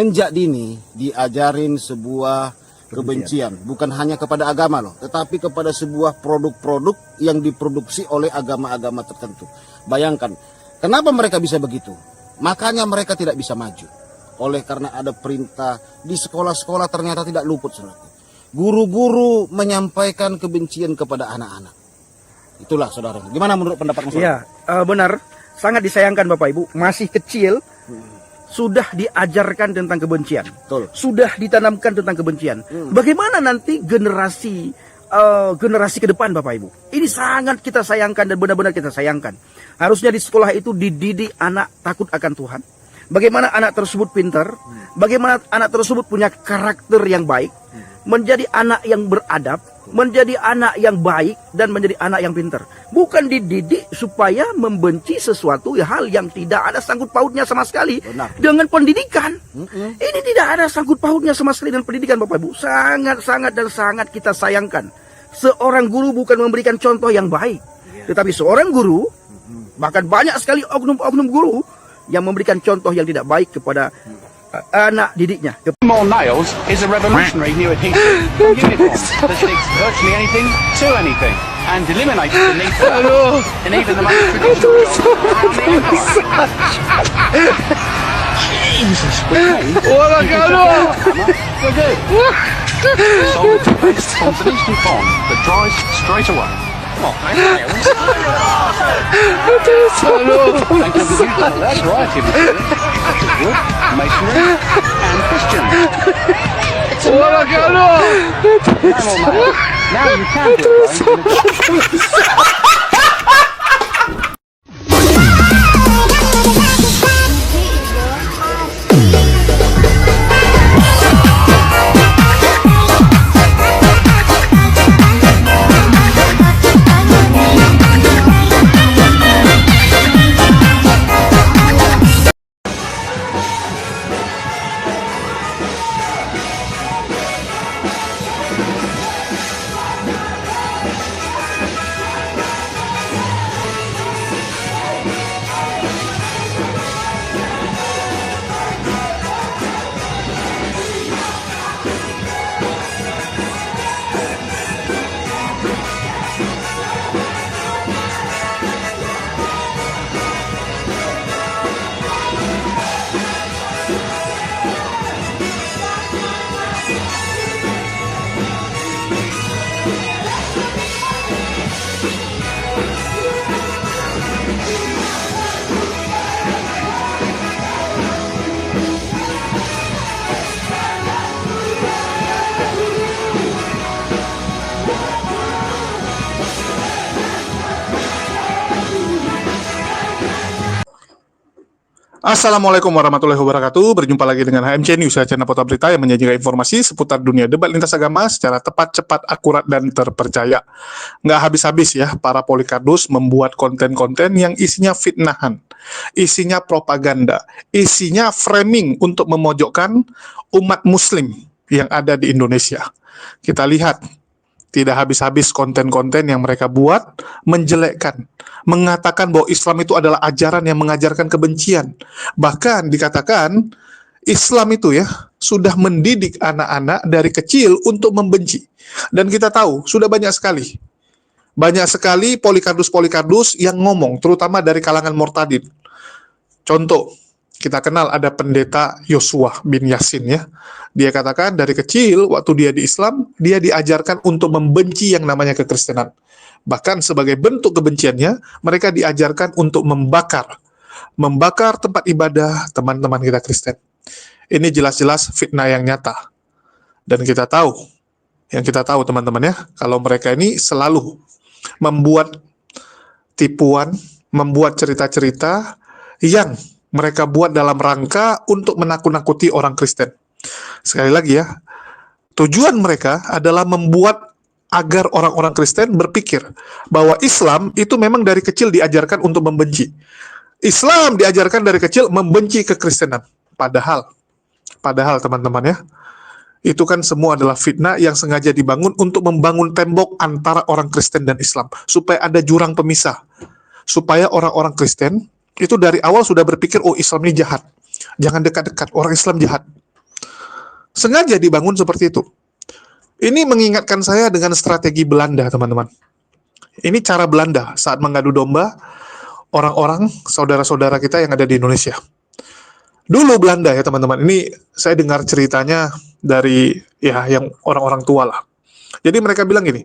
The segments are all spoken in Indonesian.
Sejak dini diajarin sebuah kebencian, bukan hanya kepada agama loh, tetapi kepada sebuah produk-produk yang diproduksi oleh agama-agama tertentu. Bayangkan, kenapa mereka bisa begitu? Makanya mereka tidak bisa maju. Oleh karena ada perintah di sekolah-sekolah ternyata tidak luput, saudara. Guru-guru menyampaikan kebencian kepada anak-anak. Itulah, saudara. Gimana menurut pendapat saudara? Ya, benar. Sangat disayangkan Bapak Ibu, masih kecil sudah diajarkan tentang kebencian. Betul. Sudah ditanamkan tentang kebencian. Bagaimana nanti generasi ke depan Bapak Ibu? Ini sangat kita sayangkan dan benar-benar kita sayangkan. Harusnya di sekolah itu dididik anak takut akan Tuhan. Bagaimana anak tersebut pintar, bagaimana anak tersebut punya karakter yang baik, menjadi anak yang beradab, menjadi anak yang baik, dan menjadi anak yang pintar. Bukan dididik supaya membenci sesuatu hal yang tidak ada sangkut pautnya sama sekali dengan pendidikan. Ini tidak ada sangkut pautnya sama sekali dengan pendidikan Bapak Ibu. Sangat-sangat dan sangat kita sayangkan. Seorang guru bukan memberikan contoh yang baik, tetapi seorang guru, bahkan banyak sekali oknum-oknum guru yang memberikan contoh yang tidak baik kepada anak didiknya. More nails is a revolutionary new adhesive from uniform that sticks virtually anything to anything and eliminates the need for and even the most traditional combination bond that dries straight away. And can be used on a variety of materials, such as wood, masonry, and Christian. It's a miracle! Now you can do it. Assalamualaikum warahmatullahi wabarakatuh. Berjumpa lagi dengan HMC News, channel portal berita yang menyajikan informasi seputar dunia debat lintas agama secara tepat, cepat, akurat, dan terpercaya. Nggak habis-habis ya para polikardus membuat konten-konten yang isinya fitnahan, isinya propaganda, isinya framing untuk memojokkan umat muslim yang ada di Indonesia. Kita lihat, tidak habis-habis konten-konten yang mereka buat menjelekkan, mengatakan bahwa Islam itu adalah ajaran yang mengajarkan kebencian. Bahkan dikatakan Islam itu ya sudah mendidik anak-anak dari kecil untuk membenci. Dan kita tahu sudah banyak sekali polikardus-polikardus yang ngomong, terutama dari kalangan Mortadin. Contoh, kita kenal ada pendeta Yosua bin Yasin ya. Dia katakan dari kecil waktu dia di Islam, dia diajarkan untuk membenci yang namanya kekristenan. Bahkan sebagai bentuk kebenciannya, mereka diajarkan untuk membakar tempat ibadah teman-teman kita Kristen. Ini jelas-jelas fitnah yang nyata. Dan kita tahu teman-teman ya, kalau mereka ini selalu membuat tipuan, membuat cerita-cerita yang mereka buat dalam rangka untuk menakut-nakuti orang Kristen. Sekali lagi ya, tujuan mereka adalah membuat agar orang-orang Kristen berpikir bahwa Islam itu memang dari kecil diajarkan untuk membenci. Islam diajarkan dari kecil membenci kekristenan. Padahal teman-teman ya, itu kan semua adalah fitnah yang sengaja dibangun untuk membangun tembok antara orang Kristen dan Islam, supaya ada jurang pemisah, supaya orang-orang Kristen itu dari awal sudah berpikir, oh Islam ini jahat, jangan dekat-dekat, orang Islam jahat. Sengaja dibangun seperti itu. Ini mengingatkan saya dengan strategi Belanda, teman-teman. Ini cara Belanda saat mengadu domba orang-orang, saudara-saudara kita yang ada di Indonesia. Dulu Belanda ya teman-teman, ini saya dengar ceritanya dari ya yang orang-orang tua lah. Jadi mereka bilang gini,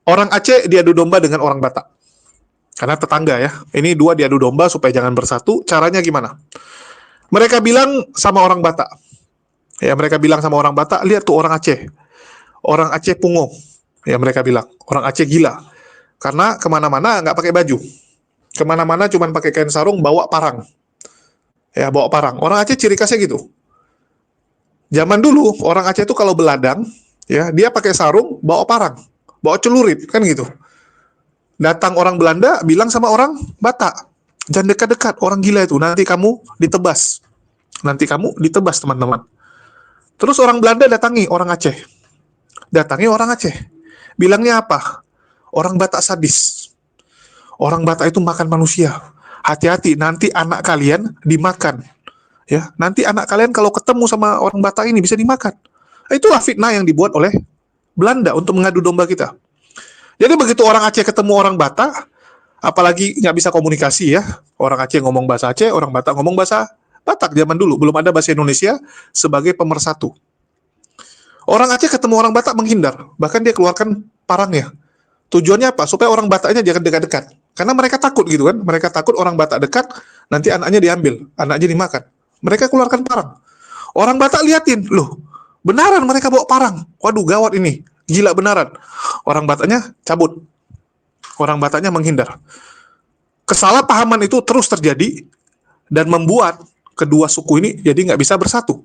orang Aceh diadu domba dengan orang Batak. Karena tetangga ya, ini dua diadu domba supaya jangan bersatu, caranya gimana? Mereka bilang sama orang Batak, ya mereka bilang sama orang Batak, lihat tuh orang Aceh pungo, ya mereka bilang, orang Aceh gila. Karena kemana-mana nggak pakai baju, kemana-mana cuman pakai kain sarung, bawa parang. Ya, bawa parang. Orang Aceh ciri khasnya gitu. Zaman dulu, orang Aceh itu kalau beladang, ya dia pakai sarung, bawa parang, bawa celurit, kan gitu. Datang orang Belanda, bilang sama orang Batak, jangan dekat-dekat, orang gila itu, nanti kamu ditebas. Nanti kamu ditebas, teman-teman. Terus orang Belanda datangi orang Aceh. Bilangnya apa? Orang Batak sadis. Orang Batak itu makan manusia. Hati-hati, nanti anak kalian dimakan. Ya, nanti anak kalian kalau ketemu sama orang Batak ini bisa dimakan. Itulah fitnah yang dibuat oleh Belanda untuk mengadu domba kita. Jadi begitu orang Aceh ketemu orang Batak, apalagi nggak bisa komunikasi ya, orang Aceh ngomong bahasa Aceh, orang Batak ngomong bahasa Batak zaman dulu, belum ada bahasa Indonesia sebagai pemersatu. Orang Aceh ketemu orang Batak menghindar, bahkan dia keluarkan parangnya. Tujuannya apa? Supaya orang Bataknya jangan dekat-dekat. Karena mereka takut gitu kan, mereka takut orang Batak dekat, nanti anaknya diambil, anaknya dimakan. Mereka keluarkan parang. Orang Batak liatin, loh, benaran mereka bawa parang. Waduh, gawat ini, gila benaran. Orang Bataknya cabut, orang Bataknya menghindar. Kesalahpahaman itu terus terjadi dan membuat kedua suku ini jadi nggak bisa bersatu.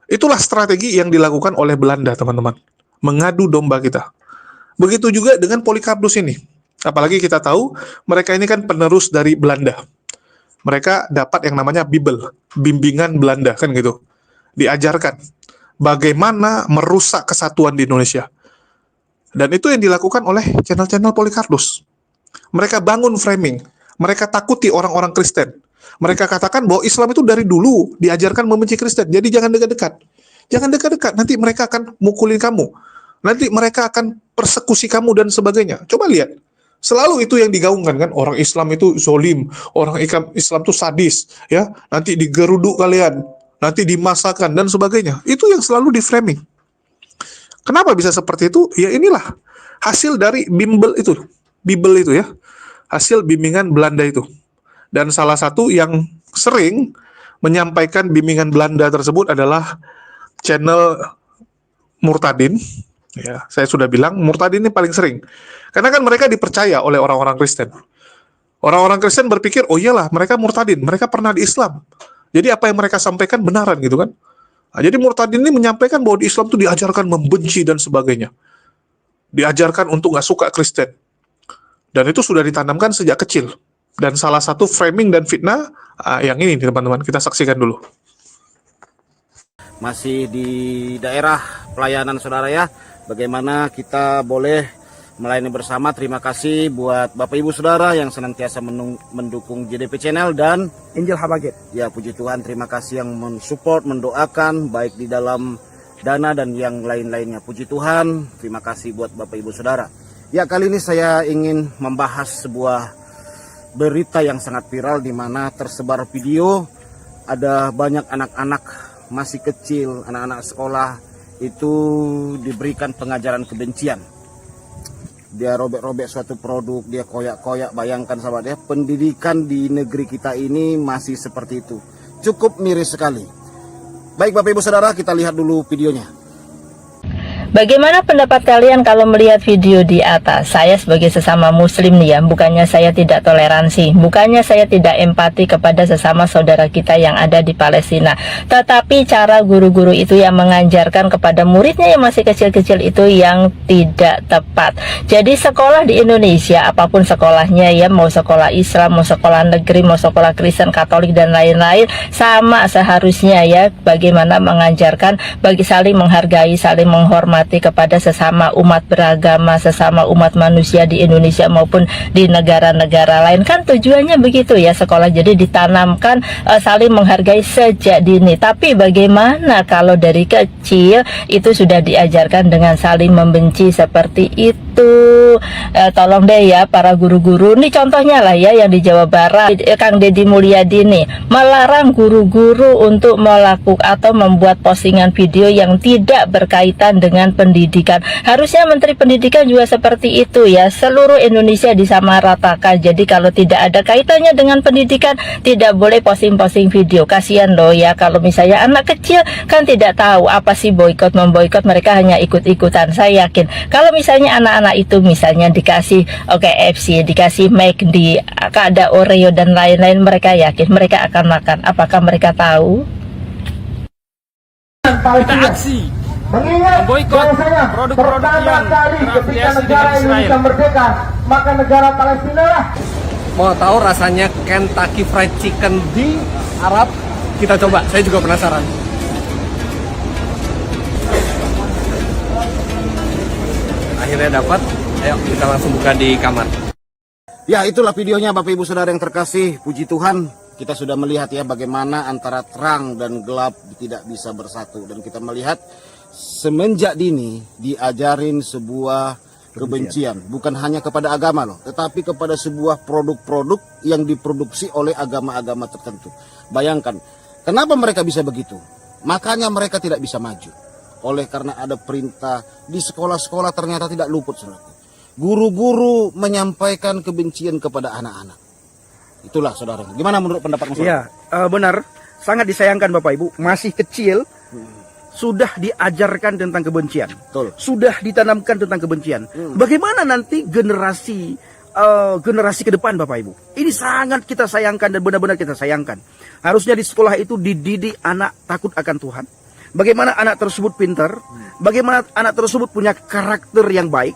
Itulah strategi yang dilakukan oleh Belanda, teman-teman. Mengadu domba kita. Begitu juga dengan Polycarpus ini. Apalagi kita tahu, mereka ini kan penerus dari Belanda. Mereka dapat yang namanya Bibel, bimbingan Belanda, kan gitu. Diajarkan bagaimana merusak kesatuan di Indonesia. Dan itu yang dilakukan oleh channel-channel Polycarpus. Mereka bangun framing, mereka takuti orang-orang Kristen. Mereka katakan bahwa Islam itu dari dulu diajarkan membenci Kristen, jadi jangan dekat-dekat. Jangan dekat-dekat, nanti mereka akan mukulin kamu. Nanti mereka akan persekusi kamu dan sebagainya. Coba lihat. Selalu itu yang digaungkan kan, orang Islam itu zolim, orang Islam itu sadis, ya. Nanti digeruduk kalian, nanti dimasakan dan sebagainya. Itu yang selalu di framing. Kenapa bisa seperti itu? Ya inilah hasil dari Bibel itu ya. Hasil bimbingan Belanda itu. Dan salah satu yang sering menyampaikan bimbingan Belanda tersebut adalah channel Murtadin. Ya, saya sudah bilang Murtadin ini paling sering. Karena kan mereka dipercaya oleh orang-orang Kristen. Orang-orang Kristen berpikir, oh iyalah mereka Murtadin, mereka pernah di Islam. Jadi apa yang mereka sampaikan benaran gitu kan. Nah, jadi Murtadin ini menyampaikan bahwa di Islam itu diajarkan membenci dan sebagainya. Diajarkan untuk nggak suka Kristen. Dan itu sudah ditanamkan sejak kecil. Dan salah satu framing dan fitnah yang ini teman-teman, kita saksikan dulu. Masih di daerah pelayanan saudara ya, bagaimana kita boleh melayani bersama. Terima kasih buat Bapak Ibu Saudara yang senantiasa mendukung JDP Channel dan Angel Habaget. ya puji Tuhan, terima kasih yang mensupport, mendoakan baik di dalam dana dan yang lain-lainnya. Puji Tuhan, terima kasih buat Bapak Ibu Saudara. Ya, kali ini saya ingin membahas sebuah berita yang sangat viral di mana tersebar video ada banyak anak-anak masih kecil, anak-anak sekolah itu diberikan pengajaran kebencian. Dia robek-robek suatu produk, dia koyak-koyak. Bayangkan sahabat ya, pendidikan di negeri kita ini masih seperti itu. Cukup miris sekali. Baik Bapak Ibu Saudara, kita lihat dulu videonya. Bagaimana pendapat kalian kalau melihat video di atas? Saya sebagai sesama muslim nih ya, bukannya saya tidak toleransi, bukannya saya tidak empati kepada sesama saudara kita yang ada di Palestina, tetapi cara guru-guru itu yang mengajarkan kepada muridnya yang masih kecil-kecil itu yang tidak tepat. Jadi sekolah di Indonesia, apapun sekolahnya ya, mau sekolah Islam, mau sekolah negeri, mau sekolah Kristen, Katolik dan lain-lain, sama seharusnya ya, bagaimana mengajarkan bagi saling menghargai, saling menghormati empati kepada sesama umat beragama, sesama umat manusia di Indonesia maupun di negara-negara lain. Kan tujuannya begitu ya sekolah, jadi ditanamkan saling menghargai sejak dini. Tapi bagaimana kalau dari kecil itu sudah diajarkan dengan saling membenci seperti itu? Tolong deh ya para guru-guru, ini contohnya lah ya yang di Jawa Barat, Kang Deddy Mulyadi nih melarang guru-guru untuk melakukan atau membuat postingan video yang tidak berkaitan dengan pendidikan. Harusnya Menteri Pendidikan juga seperti itu ya, seluruh Indonesia disamaratakan. Jadi kalau tidak ada kaitannya dengan pendidikan, tidak boleh posting-posting video. Kasihan loh ya kalau misalnya anak kecil kan tidak tahu apa sih boikot memboikot, mereka hanya ikut-ikutan. Saya yakin kalau misalnya anak-anak itu misalnya dikasih KFC, dikasih McD, ada Oreo dan lain-lain, mereka yakin mereka akan makan. Apakah mereka tahu? Kita aksi memboikot produk-produk yang terafiliasi dengan Israel. Merdeka, maka negara Palestina lah. Mau tahu rasanya Kentucky Fried Chicken di Arab? Kita coba, saya juga penasaran. Akhirnya dapat, ayo kita langsung buka di kamar. Ya, itulah videonya Bapak Ibu Saudara yang terkasih. Puji Tuhan, kita sudah melihat ya bagaimana antara terang dan gelap tidak bisa bersatu. Dan kita melihat semenjak dini diajarin sebuah kebencian. Bukan hanya kepada agama loh, tetapi kepada sebuah produk-produk yang diproduksi oleh agama-agama tertentu. Bayangkan, kenapa mereka bisa begitu? Makanya mereka tidak bisa maju. Oleh karena ada perintah di sekolah-sekolah ternyata tidak luput, saudara. Guru-guru menyampaikan kebencian kepada anak-anak. Itulah saudara. Gimana menurut pendapat Mas? Ya, benar. Sangat disayangkan Bapak Ibu, masih kecil sudah diajarkan tentang kebencian. Betul. Sudah ditanamkan tentang kebencian. Bagaimana nanti generasi ke depan Bapak Ibu? Ini sangat kita sayangkan dan benar-benar kita sayangkan. Harusnya di sekolah itu dididik anak takut akan Tuhan. Bagaimana anak tersebut pintar, bagaimana anak tersebut punya karakter yang baik,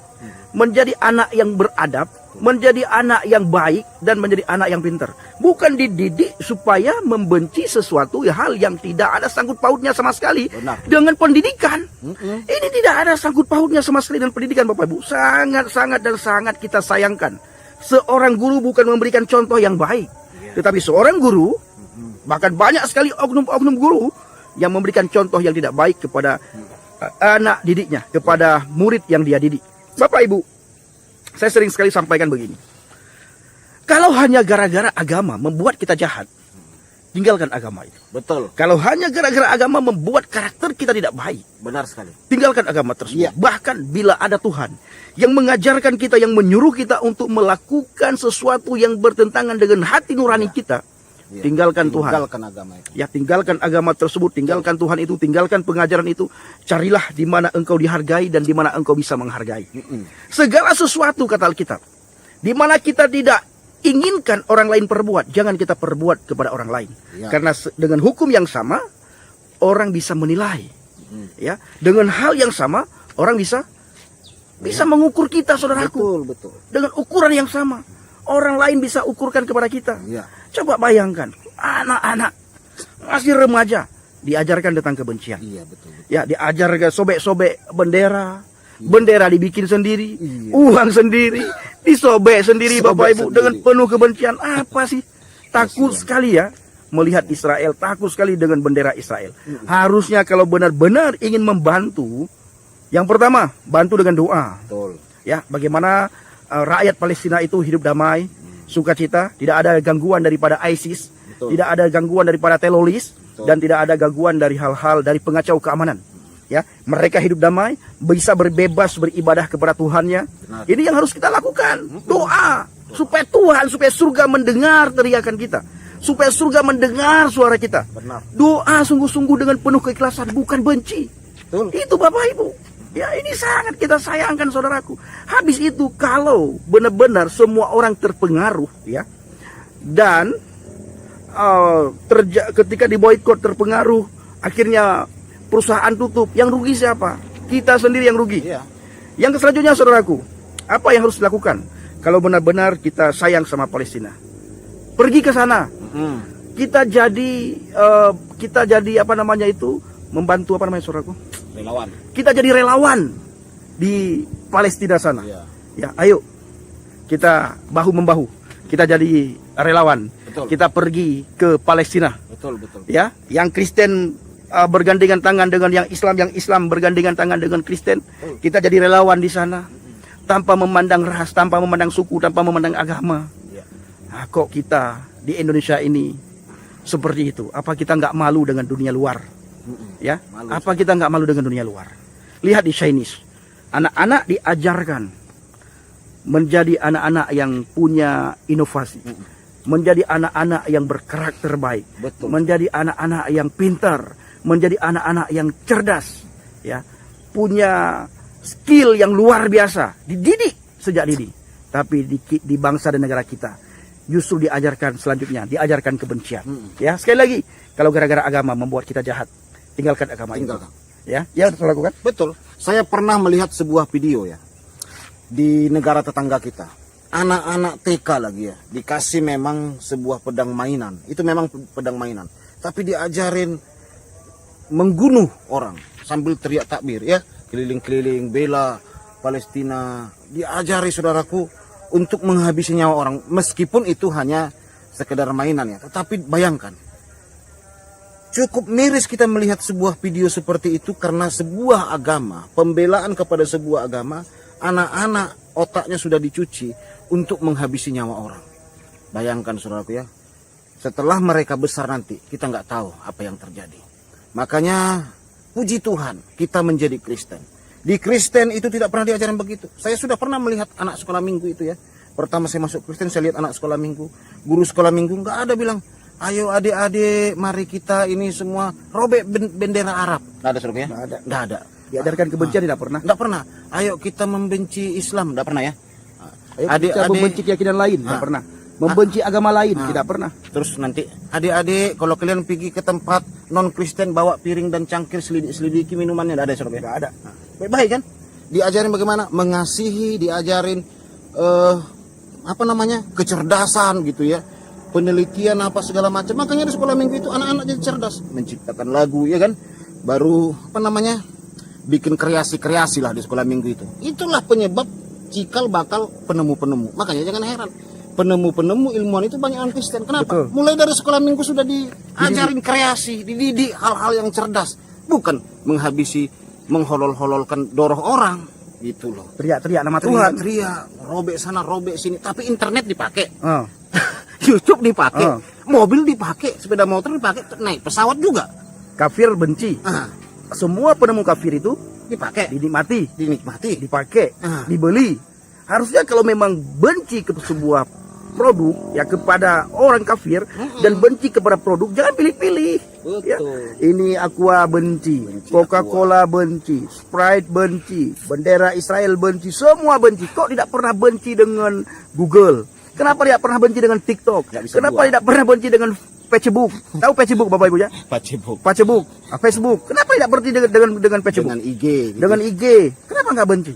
menjadi anak yang beradab, menjadi anak yang baik, dan menjadi anak yang pintar. Bukan dididik supaya membenci sesuatu hal yang tidak ada sangkut pautnya sama sekali dengan pendidikan. Ini tidak ada sangkut pautnya sama sekali dengan pendidikan Bapak Ibu. Sangat-sangat dan sangat kita sayangkan. Seorang guru bukan memberikan contoh yang baik, tetapi seorang guru, bahkan banyak sekali oknum-oknum guru yang memberikan contoh yang tidak baik kepada anak didiknya, kepada murid yang dia didik. Bapak Ibu, saya sering sekali sampaikan begini. Kalau hanya gara-gara agama membuat kita jahat, tinggalkan agama itu. Betul. Kalau hanya gara-gara agama membuat karakter kita tidak baik, Benar sekali. tinggalkan agama tersebut. Iya. Bahkan bila ada Tuhan yang mengajarkan kita, yang menyuruh kita untuk melakukan sesuatu yang bertentangan dengan hati nurani kita, tinggalkan Tuhan. Tinggalkan agama itu. Ya, tinggalkan agama tersebut, tinggalkan Tuhan itu, tinggalkan pengajaran itu. Carilah di mana engkau dihargai dan di mana engkau bisa menghargai. Segala sesuatu kata Alkitab, di mana kita tidak inginkan orang lain perbuat, jangan kita perbuat kepada orang lain. Ya. Karena dengan hukum yang sama orang bisa menilai. Ya, dengan hal yang sama orang bisa mengukur kita, saudaraku. Betul. Dengan ukuran yang sama orang lain bisa ukurkan kepada kita. Iya. Coba bayangkan, anak-anak masih remaja diajarkan tentang kebencian. Iya, betul. Ya, diajarkan sobek-sobek bendera. Bendera dibikin sendiri, Iya. uang sendiri, disobek sendiri Sobek Bapak Ibu sendiri. dengan penuh kebencian. Apa sih? Takut sekali ya melihat Israel, takut sekali dengan bendera Israel. Harusnya kalau benar-benar ingin membantu, yang pertama, bantu dengan doa. Betul. Ya, bagaimana rakyat Palestina itu hidup damai, sukacita, tidak ada gangguan daripada ISIS, Betul. tidak ada gangguan daripada teroris, Betul. dan tidak ada gangguan dari hal-hal dari pengacau keamanan. Ya, mereka hidup damai, bisa berbebas beribadah kepada Tuhannya. Benar. Ini yang harus kita lakukan. Doa supaya Tuhan, supaya surga mendengar teriakan kita, supaya surga mendengar suara kita. Benar. Doa sungguh-sungguh dengan penuh keikhlasan, bukan benci. Betul. Itu Bapak Ibu. Ya, ini sangat kita sayangkan saudaraku. Habis itu kalau benar-benar semua orang terpengaruh ya, dan ketika diboikot terpengaruh, akhirnya perusahaan tutup, yang rugi siapa? Kita sendiri yang rugi. Iya. Yang selanjutnya saudaraku, apa yang harus dilakukan kalau benar-benar kita sayang sama Palestina? Pergi ke sana. Kita jadi apa namanya itu, membantu apa namanya saudaraku? Relawan. Kita jadi relawan di Palestina sana. Iya. Ya, ayo kita bahu membahu. Kita jadi relawan. Betul. Kita pergi ke Palestina. Betul, betul. Ya, yang Kristen bergandengan tangan dengan yang Islam bergandengan tangan dengan Kristen. Kita jadi relawan di sana tanpa memandang ras, tanpa memandang suku, tanpa memandang agama. Iya. Nah, kok kita di Indonesia ini seperti itu? Apa kita nggak malu dengan dunia luar? Ya, Malu, apa kita nggak malu dengan dunia luar? Lihat di Chinese, anak-anak diajarkan menjadi anak-anak yang punya inovasi, menjadi anak-anak yang berkarakter baik, Betul. menjadi anak-anak yang pintar, menjadi anak-anak yang cerdas, ya, punya skill yang luar biasa, dididik sejak dini. Tapi di bangsa dan negara kita justru diajarkan selanjutnya, diajarkan kebencian. Ya, sekali lagi, kalau gara-gara agama membuat kita jahat, tinggalkan agama Tinggalkan. itu. Ya, ya harus lakukan. Betul. Saya pernah melihat sebuah video ya di negara tetangga kita. Anak-anak TK lagi ya, dikasih memang sebuah pedang mainan. Itu memang pedang mainan. Tapi diajarin mengbunuh orang sambil teriak takbir ya, keliling-keliling bela Palestina. Diajari saudaraku untuk menghabisi nyawa orang, meskipun itu hanya sekedar mainan ya. Tetapi bayangkan, cukup miris kita melihat sebuah video seperti itu karena sebuah agama, pembelaan kepada sebuah agama, anak-anak otaknya sudah dicuci untuk menghabisi nyawa orang. Bayangkan saudaraku ya, setelah mereka besar nanti kita nggak tahu apa yang terjadi. Makanya puji Tuhan kita menjadi Kristen. Di Kristen itu tidak pernah diajarin begitu. Saya sudah pernah melihat anak sekolah minggu itu ya. Pertama saya masuk Kristen, saya lihat anak sekolah minggu, guru sekolah minggu nggak ada bilang, ayo adik-adik, mari kita ini semua robek bendera Arab. Nggak ada saudara ya? Nggak ada. Diajarkan kebencian tidak pernah. Nggak pernah. Ayo kita membenci Islam, nggak pernah ya? Ayo kita membenci keyakinan lain, tidak pernah. Membenci agama lain, tidak pernah. Terus nanti adik-adik kalau kalian pergi ke tempat non Kristen bawa piring dan cangkir, selidiki minumannya, nggak ada saudara ya? Nggak ada. Baik kan? Diajarin bagaimana mengasihi, diajarin apa namanya, kecerdasan gitu ya, penelitian apa segala macam. Makanya di sekolah minggu itu anak-anak jadi cerdas, menciptakan lagu ya kan, baru apa namanya, bikin kreasi-kreasi lah di sekolah minggu itu. Itulah penyebab cikal bakal penemu-penemu. Makanya jangan heran, penemu-penemu ilmuwan itu banyak orang Kristen. Kenapa? Betul. Mulai dari sekolah minggu sudah diajarin kreasi, dididik hal-hal yang cerdas, bukan menghabisi, mengholol-hololkan doroh orang gitu loh. Teriak-teriak nama Tuhan. Teriak, robek sana, robek sini. Tapi internet dipakai, Oh. YouTube dipakai, Oh. mobil dipakai, sepeda motor dipakai, naik pesawat juga. Kafir benci. Ah, Semua penemu kafir itu dipakai, dinikmati, dinikmati. dipakai, dibeli. Harusnya kalau memang benci ke sebuah produk ya kepada orang kafir dan benci kepada produk, jangan pilih-pilih. Ya. Ini Aqua benci, Coca-Cola benci, Sprite benci, bendera Israel benci, semua benci. Kok tidak pernah benci dengan Google? Kenapa tidak pernah benci dengan TikTok? Nggak bisa Kenapa buat. tidak pernah benci dengan Facebook? Tahu Facebook Bapak Ibu ya? Facebook Facebook, Facebook. Kenapa tidak benci dengan Facebook? dengan IG gitu. Dengan IG. Kenapa nggak benci?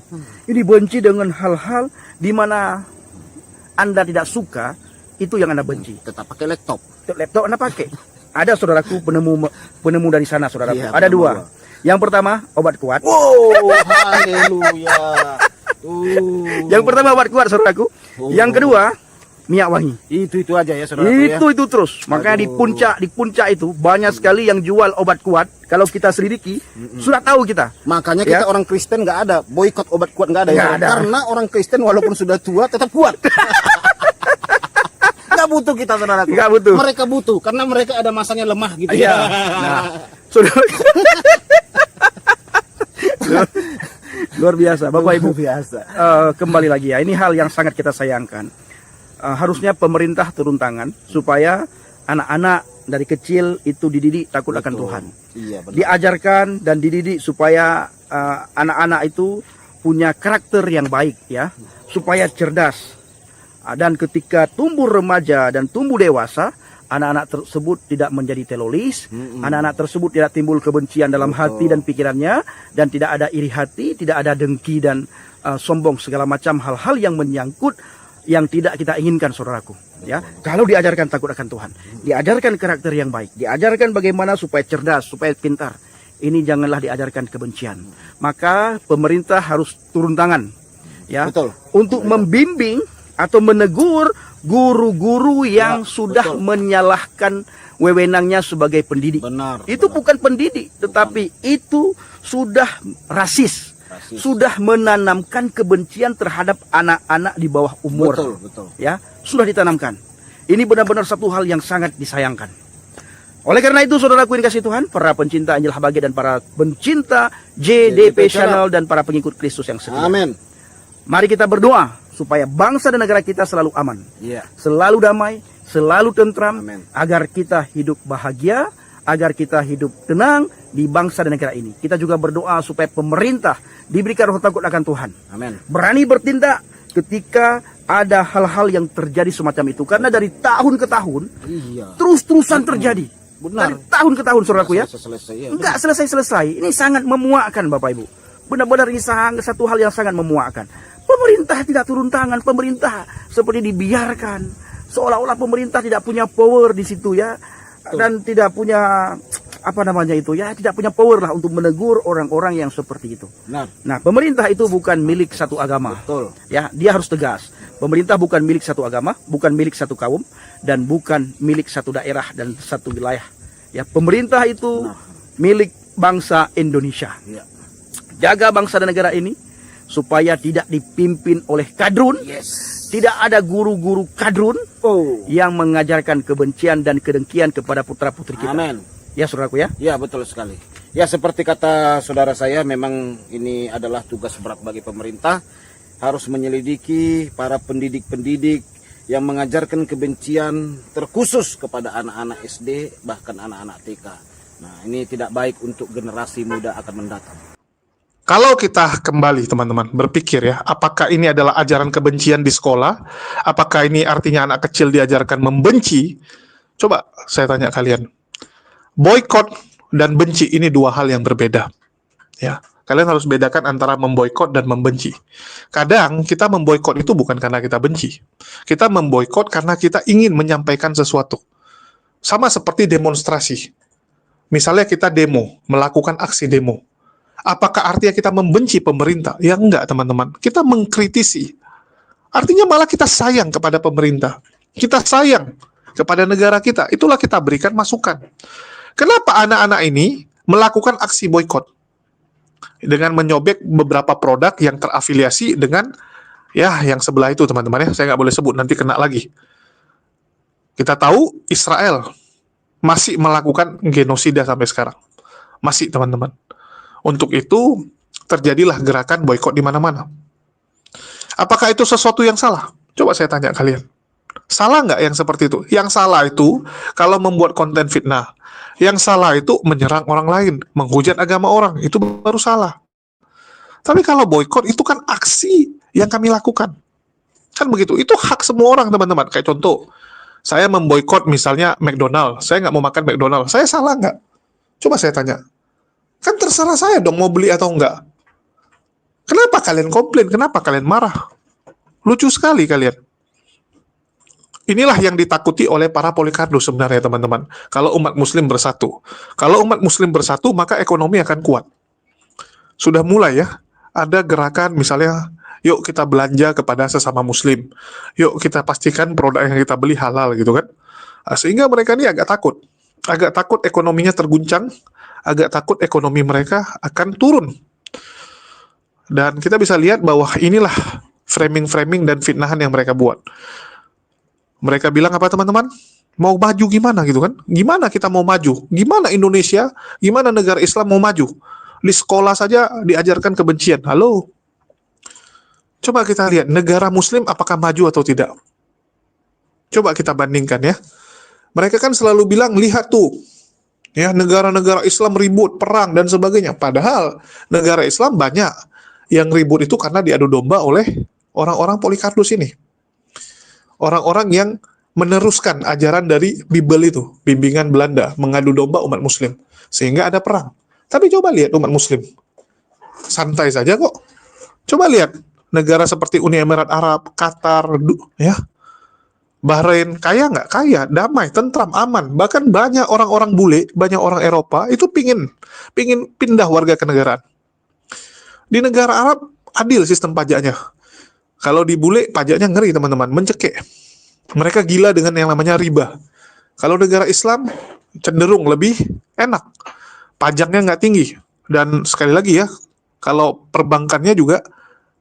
Ini benci dengan hal-hal di mana Anda tidak suka, itu yang Anda benci. tetap pakai laptop. Laptop Anda pakai. Ada saudaraku penemu dari sana saudaraku. Iya, Ada penemu. dua. Yang pertama obat kuat. Wow, haleluya. Yang pertama obat kuat saudaraku. Yang kedua minyak wangi. Itu aja ya saudara ya. Itu terus. Makanya di puncak itu banyak sekali yang jual obat kuat. Kalau kita selidiki, sudah tahu kita. Makanya kita Ya. orang Kristen nggak ada boykot obat kuat, nggak ada ya. Nggak ada. Karena orang Kristen walaupun sudah tua tetap kuat. Nggak butuh kita saudara. Nggak butuh. Mereka butuh karena mereka ada masanya lemah gitu Iya. ya. Nah, saudara. Luar biasa, Bapak Ibu. Biasa. Kembali lagi ya, ini hal yang sangat kita sayangkan. Harusnya pemerintah turun tangan supaya anak-anak dari kecil itu dididik takut akan Tuhan. Iya benar. Diajarkan dan dididik supaya anak-anak itu punya karakter yang baik ya, supaya cerdas. Dan ketika tumbuh remaja dan tumbuh dewasa, anak-anak tersebut tidak menjadi teroris, anak-anak tersebut tidak timbul kebencian dalam hati dan pikirannya, dan tidak ada iri hati, tidak ada dengki dan sombong, segala macam hal-hal yang menyangkut yang tidak kita inginkan saudaraku. Ya, kalau diajarkan takut akan Tuhan, diajarkan karakter yang baik, diajarkan bagaimana supaya cerdas, supaya pintar, ini janganlah diajarkan kebencian. Maka pemerintah harus turun tangan, ya, Betul. untuk membimbing atau menegur guru-guru yang sudah menyalahkan wewenangnya sebagai pendidik. Benar. Itu bukan pendidik, tetapi itu sudah rasis. Sudah menanamkan kebencian terhadap anak-anak di bawah umur. Betul. Ya, sudah ditanamkan. Ini benar-benar satu hal yang sangat disayangkan. Oleh karena itu, saudaraku yang kasih Tuhan, para pencinta Injil Habagai dan para pencinta JDP Channel dan para pengikut Kristus yang setia. Amin. Mari kita berdoa supaya bangsa dan negara kita selalu aman, Iya. selalu damai, selalu tentram, Amin. agar kita hidup bahagia, agar kita hidup tenang di bangsa dan negara ini. Kita juga berdoa supaya pemerintah diberikan roh takut akan Tuhan, Amin. berani bertindak ketika ada hal-hal yang terjadi semacam itu. Karena dari tahun ke tahun Iya. terus-terusan terjadi. Benar. Dari tahun ke tahun, saudaraku ya. Selesai ya. Enggak selesai-selesai. Ini sangat memuakkan, Bapak Ibu. Benar-benar ini satu hal yang sangat memuakkan. Pemerintah tidak turun tangan, pemerintah seperti dibiarkan. Seolah-olah pemerintah tidak punya power di situ ya. Dan tidak punya tidak punya power lah untuk menegur orang-orang yang seperti itu. Benar. Nah, pemerintah itu bukan milik satu agama. Betul. Ya, dia harus tegas. Pemerintah bukan milik satu agama, bukan milik satu kaum, dan bukan milik satu daerah dan satu wilayah. Ya, pemerintah itu milik bangsa Indonesia. Iya. Jaga bangsa dan negara ini supaya tidak dipimpin oleh kadrun. Tidak ada guru-guru kadrun yang mengajarkan kebencian dan kedengkian kepada putra-putri kita. Amin. Ya, saudaraku ya. Ya, betul sekali. Ya, seperti kata saudara saya, memang ini adalah tugas berat bagi pemerintah. Harus menyelidiki para pendidik-pendidik yang mengajarkan kebencian terkhusus kepada anak-anak SD, bahkan anak-anak TK. Nah, ini tidak baik untuk generasi muda akan mendatang. Kalau kita kembali teman-teman berpikir ya, apakah ini adalah ajaran kebencian di sekolah? Apakah ini artinya anak kecil diajarkan membenci? Coba saya tanya kalian. Boykot dan benci ini dua hal yang berbeda. Ya, kalian harus bedakan antara memboikot dan membenci. Kadang kita memboikot itu bukan karena kita benci. Kita memboikot karena kita ingin menyampaikan sesuatu. Sama seperti demonstrasi. Misalnya kita demo, melakukan aksi demo. Apakah artinya kita membenci pemerintah? Ya enggak, teman-teman. Kita mengkritisi. Artinya malah kita sayang kepada pemerintah. Kita sayang kepada negara kita. Itulah kita berikan masukan. Kenapa anak-anak ini melakukan aksi boykot? Dengan menyobek beberapa produk yang terafiliasi dengan ya yang sebelah itu, teman-teman ya. Saya nggak boleh sebut, nanti kena lagi. Kita tahu Israel masih melakukan genosida sampai sekarang. Masih, teman-teman. Untuk itu, terjadilah gerakan boykot di mana-mana. Apakah itu sesuatu yang salah? Coba saya tanya kalian. Salah nggak yang seperti itu? Yang salah itu kalau membuat konten fitnah. Yang salah itu menyerang orang lain, menghujat agama orang. Itu baru salah. Tapi kalau boykot itu kan aksi yang kami lakukan. Kan begitu. Itu hak semua orang, teman-teman. Kayak contoh, saya memboykot misalnya McDonald. Saya nggak mau makan McDonald. Saya salah nggak? Coba saya tanya. Kan terserah saya dong mau beli atau enggak. Kenapa kalian komplain? Kenapa kalian marah? Lucu sekali kalian. Inilah yang ditakuti oleh para Polikardus sebenarnya, teman-teman. Kalau umat muslim bersatu. Kalau umat muslim bersatu, maka ekonomi akan kuat. Sudah mulai ya, ada gerakan misalnya, yuk kita belanja kepada sesama muslim. Yuk kita pastikan produk yang kita beli halal gitu kan. Nah, sehingga mereka ini agak takut. Agak takut ekonominya terguncang. Agak takut ekonomi mereka akan turun. Dan kita bisa lihat bahwa inilah framing-framing dan fitnahan yang mereka buat. Mereka bilang apa, teman-teman? Mau maju gimana gitu kan? Gimana kita mau maju? Gimana Indonesia? Gimana negara Islam mau maju? Di sekolah saja diajarkan kebencian. Halo? Coba kita lihat, negara muslim apakah maju atau tidak? Coba kita bandingkan ya. Mereka kan selalu bilang, lihat tuh, ya, negara-negara Islam ribut, perang, dan sebagainya. Padahal negara Islam banyak yang ribut itu karena diadu domba oleh orang-orang Polikardus ini. Orang-orang yang meneruskan ajaran dari Bible itu, bimbingan Belanda, mengadu domba umat muslim. Sehingga ada perang. Tapi coba lihat umat muslim. Santai saja kok. Coba lihat negara seperti Uni Emirat Arab, Qatar, ya. Bahrain kaya nggak? Kaya, damai, tentram, aman. Bahkan banyak orang-orang bule, banyak orang Eropa itu pingin pindah warga kenegaraan. Di negara Arab adil sistem pajaknya. Kalau di bule pajaknya ngeri teman-teman, mencekik. Mereka gila dengan yang namanya riba. Kalau negara Islam cenderung lebih enak, pajaknya nggak tinggi. Dan sekali lagi ya, kalau perbankannya juga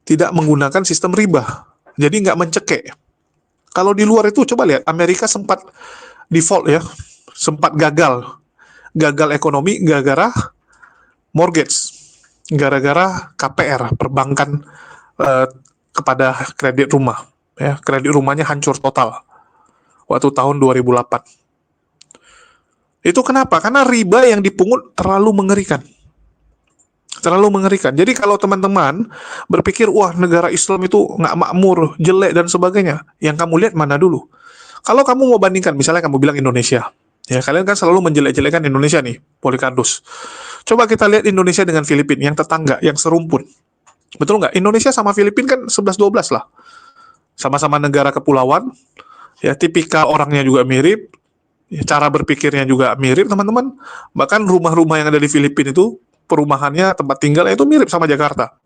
tidak menggunakan sistem riba, jadi nggak mencekik. Kalau di luar itu coba lihat, Amerika sempat default ya, sempat gagal ekonomi gara-gara mortgage, gara-gara KPR, perbankan kepada kredit rumah. Ya, kredit rumahnya hancur total waktu tahun 2008. Itu kenapa? Karena riba yang dipungut terlalu mengerikan. Terlalu mengerikan. Jadi kalau teman-teman berpikir, wah negara Islam itu nggak makmur, jelek dan sebagainya, yang kamu lihat mana dulu? Kalau kamu mau bandingkan, misalnya kamu bilang Indonesia, ya kalian kan selalu menjelek-jelekan Indonesia nih, Polikardus. Coba kita lihat Indonesia dengan Filipina, yang tetangga, yang serumpun. Betul nggak? Indonesia sama Filipina kan 11-12 lah. Sama-sama negara kepulauan, ya tipikal orangnya juga mirip, ya, cara berpikirnya juga mirip teman-teman. Bahkan rumah-rumah yang ada di Filipina itu, perumahannya, tempat tinggalnya itu mirip sama Jakarta.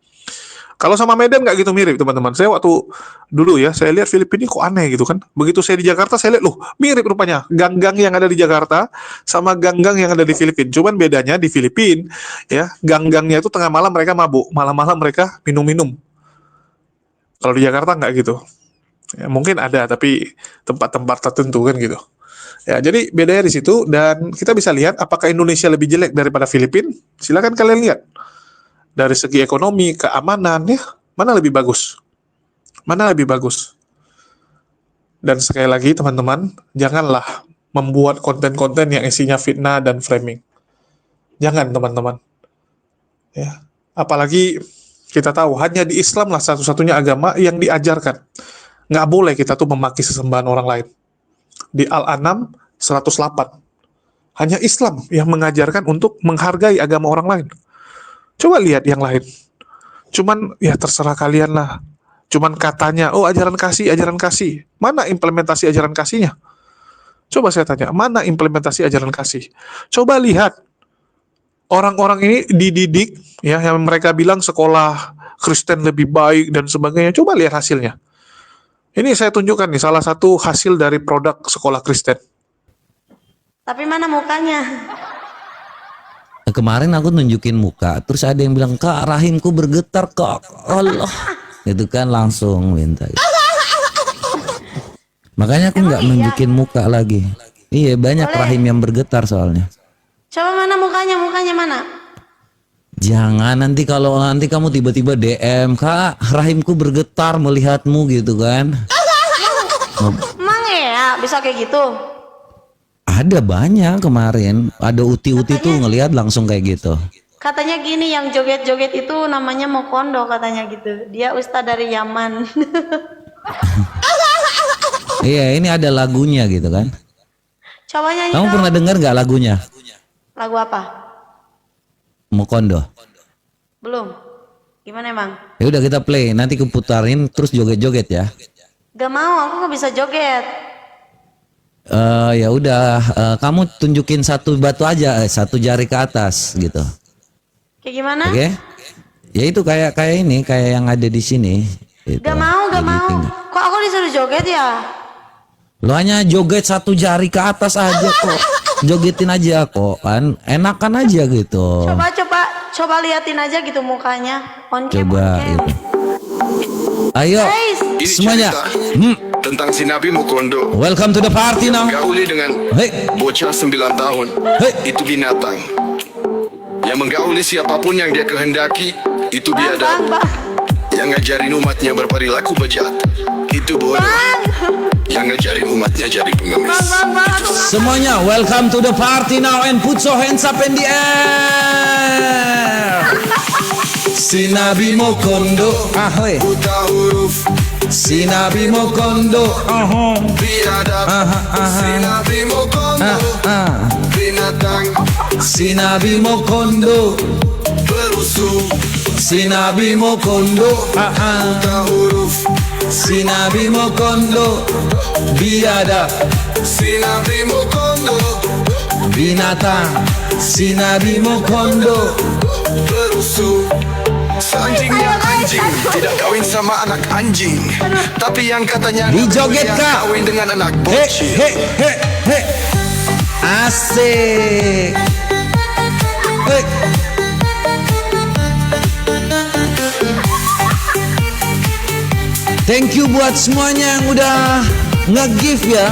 Kalau sama Medan nggak gitu mirip teman-teman. Saya waktu dulu ya, saya lihat Filipina kok aneh gitu kan. Begitu saya di Jakarta, saya lihat loh mirip rupanya. Gang-gang yang ada di Jakarta sama gang-gang yang ada di Filipina. Cuman bedanya di Filipina ya, gang-gangnya itu tengah malam mereka mabuk, malam-malam mereka minum-minum. Kalau di Jakarta nggak gitu. Ya, mungkin ada tapi tempat-tempat tertentu kan gitu. Ya, jadi bedanya di situ, dan kita bisa lihat apakah Indonesia lebih jelek daripada Filipina? Silakan kalian lihat. Dari segi ekonomi, keamanan, ya, mana lebih bagus? Mana lebih bagus? Dan sekali lagi teman-teman, janganlah membuat konten-konten yang isinya fitnah dan framing. Jangan teman-teman. Ya, apalagi kita tahu hanya di Islam lah satu-satunya agama yang diajarkan. Nggak boleh kita tuh memaki sesembahan orang lain. Di Al-An'am 108. Hanya Islam yang mengajarkan untuk menghargai agama orang lain. Coba lihat yang lain. Cuman ya terserah kalian lah. Cuman katanya, oh ajaran kasih. Mana implementasi ajaran kasihnya? Coba saya tanya, mana implementasi ajaran kasih? Coba lihat. Orang-orang ini dididik, ya, yang mereka bilang sekolah Kristen lebih baik dan sebagainya. Coba lihat hasilnya. Ini saya tunjukkan nih salah satu hasil dari produk sekolah Kristen. Tapi mana mukanya? Kemarin aku nunjukin muka, terus ada yang bilang, Kak, rahimku bergetar, Kak. Allah. Gitu kan langsung minta. Gitu. Makanya aku nggak nunjukin muka lagi. Iya, banyak rahim yang bergetar soalnya. Coba mana mukanya mana? Jangan nanti kalau nanti kamu tiba-tiba DM, Kak, rahimku bergetar melihatmu gitu kan. Emang ya bisa kayak gitu? Ada banyak kemarin, ada uti-uti tuh ngelihat langsung kayak gitu. Katanya gini, yang joget-joget itu namanya Mokondo katanya gitu. Dia ustadz dari Yaman. Iya, ini ada lagunya gitu kan. Coba nyanyi. Kamu pernah dengar nggak lagunya? Lagu apa? Mokondo. Belum. Gimana emang? Ya udah kita play, nanti keputarin terus joget-joget ya. Gak mau, aku nggak bisa joget. Ya udah, kamu tunjukin satu batu aja, satu jari ke atas gitu. Kayak gimana? Oke? Ya itu kayak ini, kayak yang ada di sini. Gitu. Gak mau. Kok aku disuruh joget ya? Lo hanya joget satu jari ke atas aja kok. Jogetin aja kok kan, enakan aja gitu. Coba liatin aja gitu mukanya. On cam. Coba gitu. Ayo Ini semuanya. tentang si Nabi Mokondo. Welcome to the party now. Gauli dengan bocah 9 tahun. Itu binatang. Yang menggauli siapapun yang dia kehendaki, itu biadab. Yang ngajarin umatnya berperilaku bejat, itu bodoh. Yang ngajarin umatnya jadi pengemis. Semuanya welcome to the party now and put your hands up in the air. Si Nabi Mokondo, ahoy. Buta huruf, Si Nabi Mokondo, biadab. Si Nabi Mokondo, binatang. Si Nabi Mokondo, Berusuh, Si Nabi Mokondo, buta huruf, Sinabi mo kondo, biadab. Sinabi mo kondo, Binatang. Sinabi mo kondo, berusuh. Seanjingnya anjing tidak kawin sama anak anjing, tapi yang katanya Dijoget, yang Kak. kawin dengan anak he bocil. he he he. Asik. Hey. Thank you buat semuanya yang udah nge-give ya.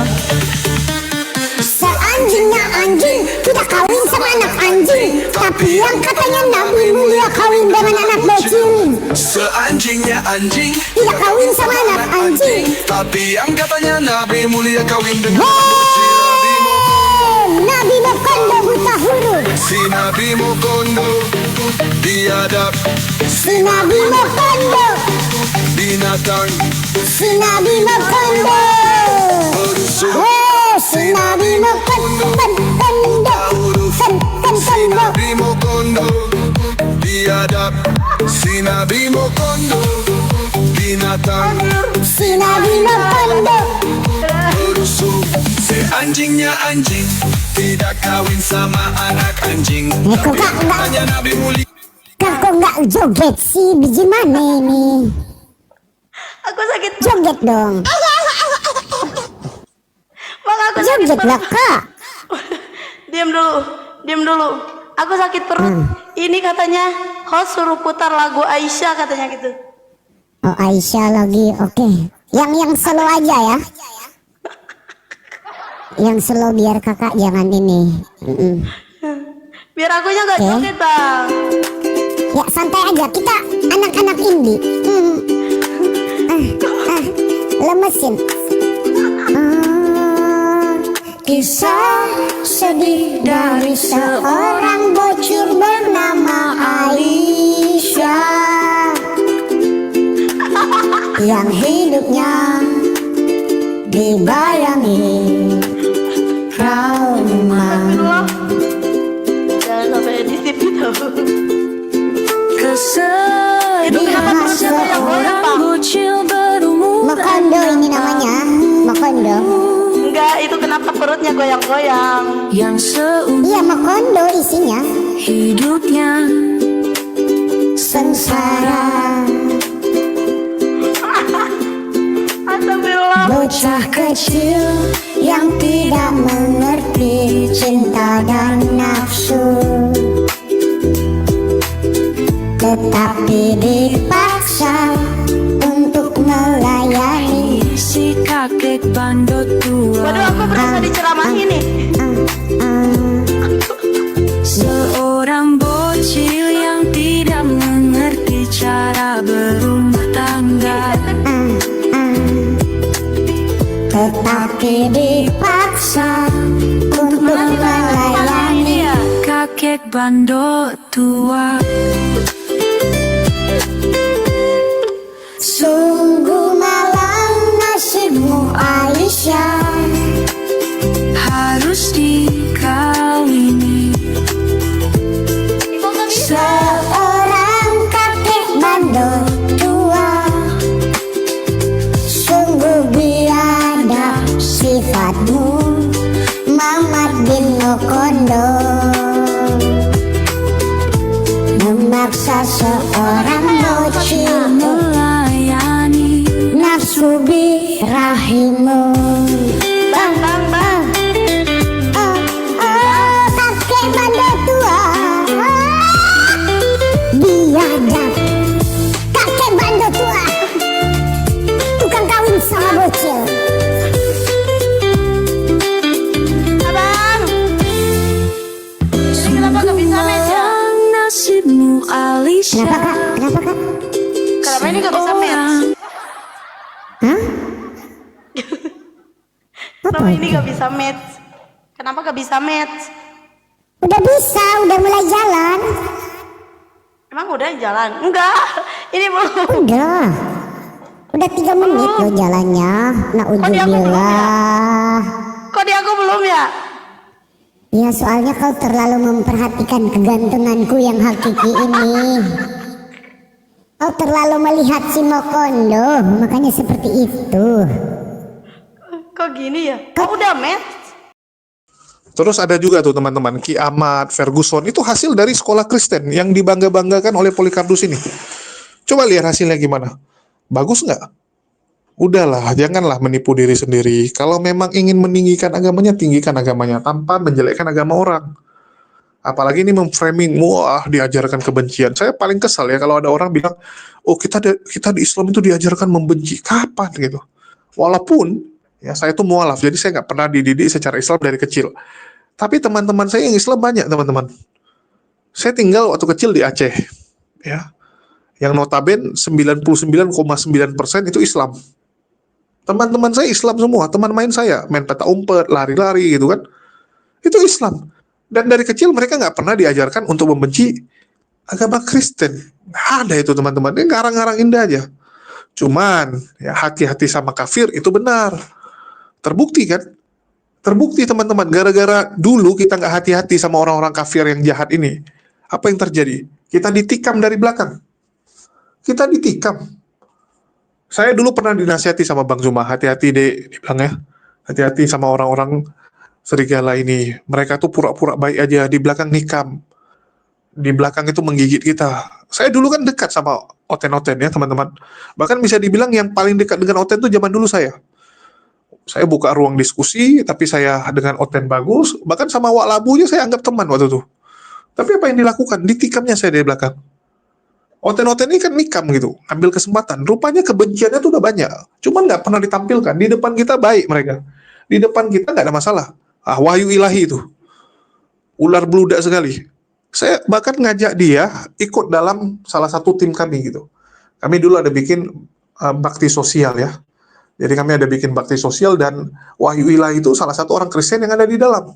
Seanjingnya anjing tidak kawin sama anak anjing, tapi yang katanya Nabi mulia kawin dengan anak bocil. Seanjingnya anjing Tidak kawin sama anak anjing, tapi yang katanya Nabi mulia kawin dengan Hei, anak bocil. Nabi Mokondo buta huruf. Si Nabi Mokondo biadab, Si Nabi Mokondo, binatang si Nabi Mokondo. berusuh. Oh, si Nabi Mokondo, Si Nabi Mokondo biadab, si Nabi Mokondo binatang si Nabi Mokondo. berusuh. Si anjingnya anjing tidak kawin sama anak anjing, Kok tapi enggak? hanya Nabi mulia. Kok nggak joget sih? Bagaimana ini? Aku sakit. Joget dong. Bang, aku sakit Joget lah perut. kak. Diam dulu. Aku sakit perut. Ini katanya host suruh putar lagu Aisyah katanya gitu. Oh Aisyah lagi, oke. Yang slow aja ya. Yang slow biar kakak jangan ini. Biar akunya nggak Oke. joget bang. Ya santai aja, kita anak-anak indie. Lemesin. Kisah sedih dari seorang bocil bernama Aisyah, yang hidupnya dibayangi trauma. Jangan sampai edisi itu. Itu kenapa perutnya goyang-goyang bang? Mokondo ini namanya, Mokondo. Enggak, itu kenapa perutnya goyang-goyang? Iya Mokondo isinya. Hidupnya sengsara. Astagfirullah. Bocah kecil yang tidak mengerti cinta dan nafsu, tetapi dipaksa untuk melayani si kakek bandot tua. Waduh, aku berasa diceramahin nih. Seorang bocil yang tidak mengerti cara berumah tangga, tetapi dipaksa untuk melayani kakek bandot tua. Sungguh malang nasibmu Aisyah, harus dikawini seorang kakek bandot tua. Sungguh biadab sifatmu Mamat bin Mokondo, memaksa seorang bocil melayani nafsu birahimu. Bang. Kakek bandot tua, biadab. Kakek bandot tua, tukang kawin sama bocil. Abang. Ini kenapa gak bisa match ya? Nasibmu Aisyah. Kenapa kak? Kenapa ini gak bisa match? Hah? Kenapa ini gak bisa match? Kenapa gak bisa match? Udah bisa, udah mulai jalan. Emang udah jalan? Enggak. Ini belum. Udah 3 menit loh jalannya. Nauzubillah. Kok di aku belum ya? Ya soalnya kau terlalu memperhatikan kegantenganku yang hakiki ini. Oh, terlalu melihat si Mokondo, makanya seperti itu. Kok gini ya? Kok udah met? Terus ada juga tuh teman-teman, Ki Ahmad, Ferguson, itu hasil dari sekolah Kristen yang dibangga-banggakan oleh Polycarpus ini. Coba lihat hasilnya gimana. Bagus nggak? Udahlah, janganlah menipu diri sendiri. Kalau memang ingin meninggikan agamanya, tinggikan agamanya tanpa menjelekkan agama orang. Apalagi ini memframing, wah diajarkan kebencian. Saya paling kesal ya kalau ada orang bilang, oh kita di Islam itu diajarkan membenci. Kapan gitu? Walaupun ya saya itu mualaf, jadi saya nggak pernah dididik secara Islam dari kecil. Tapi teman-teman saya yang Islam banyak teman-teman. Saya tinggal waktu kecil di Aceh, ya, yang notabene 99,9% itu Islam. Teman-teman saya Islam semua, teman main saya main peta umpet, lari-lari gitu kan, itu Islam. Dan dari kecil mereka nggak pernah diajarkan untuk membenci agama Kristen. Nggak ada itu teman-teman, ini ngarang-ngarang indah aja. Cuman ya hati-hati sama kafir itu benar. Terbukti kan? Terbukti teman-teman, gara-gara dulu kita nggak hati-hati sama orang-orang kafir yang jahat ini. Apa yang terjadi? Kita ditikam dari belakang. Kita ditikam. Saya dulu pernah dinasihati sama Bang Zuma, hati-hati deh, dibilang ya. Hati-hati sama orang-orang serigala ini. Mereka tuh pura-pura baik aja, di belakang nikam. Di belakang itu menggigit kita. Saya dulu kan dekat sama Oten-Oten ya teman-teman. Bahkan bisa dibilang yang paling dekat dengan Oten tuh zaman dulu saya. Saya buka ruang diskusi, tapi saya dengan Oten bagus, bahkan sama Wak Labunya saya anggap teman waktu itu. Tapi apa yang dilakukan? Ditikamnya saya dari belakang. Oten-Oten ini kan nikam gitu, ambil kesempatan. Rupanya kebenciannya tuh udah banyak, cuman nggak pernah ditampilkan. Di depan kita baik mereka. Di depan kita nggak ada masalah. Wahyu ilahi itu. Ular beludak sekali. Saya bahkan ngajak dia ikut dalam salah satu tim kami gitu. Kami dulu ada bikin bakti sosial ya. Jadi kami ada bikin bakti sosial dan Wahyu Ilahi itu salah satu orang Kristen yang ada di dalam.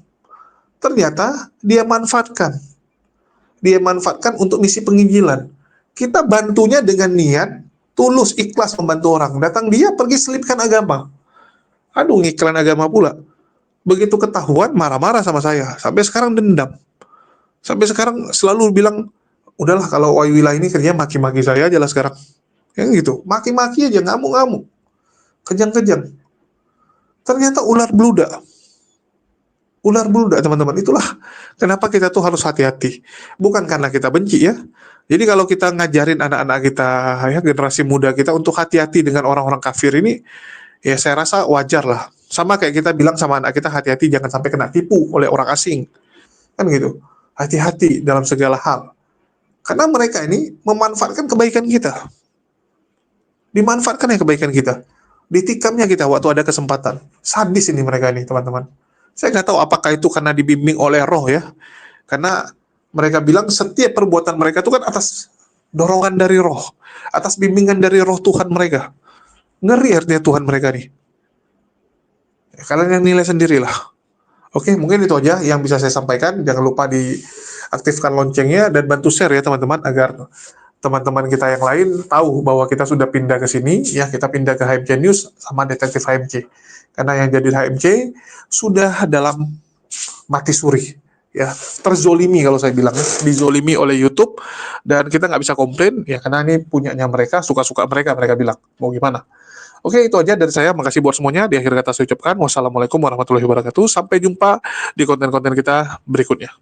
Ternyata dia manfaatkan. Dia manfaatkan untuk misi penginjilan. Kita bantunya dengan niat, tulus, ikhlas membantu orang. Datang dia pergi selipkan agama. Aduh, ngiklan agama pula. Begitu ketahuan, marah-marah sama saya. Sampai sekarang dendam. Sampai sekarang selalu bilang, udahlah kalau Wahyu Ilahi ini kerjanya maki-maki saya aja lah sekarang. Yang gitu, maki-maki aja, ngamuk-ngamuk. Kejang-kejang. Ternyata ular beludak. Ular beludak teman-teman. Itulah kenapa kita tuh harus hati-hati. Bukan karena kita benci ya. Jadi kalau kita ngajarin anak-anak kita, ya generasi muda kita untuk hati-hati dengan orang-orang kafir ini, ya saya rasa wajar lah. Sama kayak kita bilang sama anak kita, hati-hati jangan sampai kena tipu oleh orang asing. Kan gitu. Hati-hati dalam segala hal. Karena mereka ini memanfaatkan kebaikan kita. Dimanfaatkan ya kebaikan kita. Ditikamnya kita waktu ada kesempatan. Sadis ini mereka ini teman-teman. Saya nggak tahu apakah itu karena dibimbing oleh roh ya. Karena mereka bilang setiap perbuatan mereka itu kan atas dorongan dari roh. Atas bimbingan dari roh Tuhan mereka. Ngeri artinya Tuhan mereka nih. Ya, kalian yang nilai sendirilah. Oke, mungkin itu aja yang bisa saya sampaikan. Jangan lupa diaktifkan loncengnya dan bantu share ya teman-teman agar teman-teman kita yang lain tahu bahwa kita sudah pindah ke sini, ya kita pindah ke HMC News sama Detektif HMC. Karena yang jadi HMC sudah dalam mati suri, ya terzolimi kalau saya bilang, dizolimi oleh YouTube dan kita nggak bisa komplain, ya karena ini punyanya mereka, suka-suka mereka bilang, mau gimana. Oke, itu aja dari saya, makasih buat semuanya. Di akhir kata saya ucapkan, wassalamualaikum warahmatullahi wabarakatuh. Sampai jumpa di konten-konten kita berikutnya.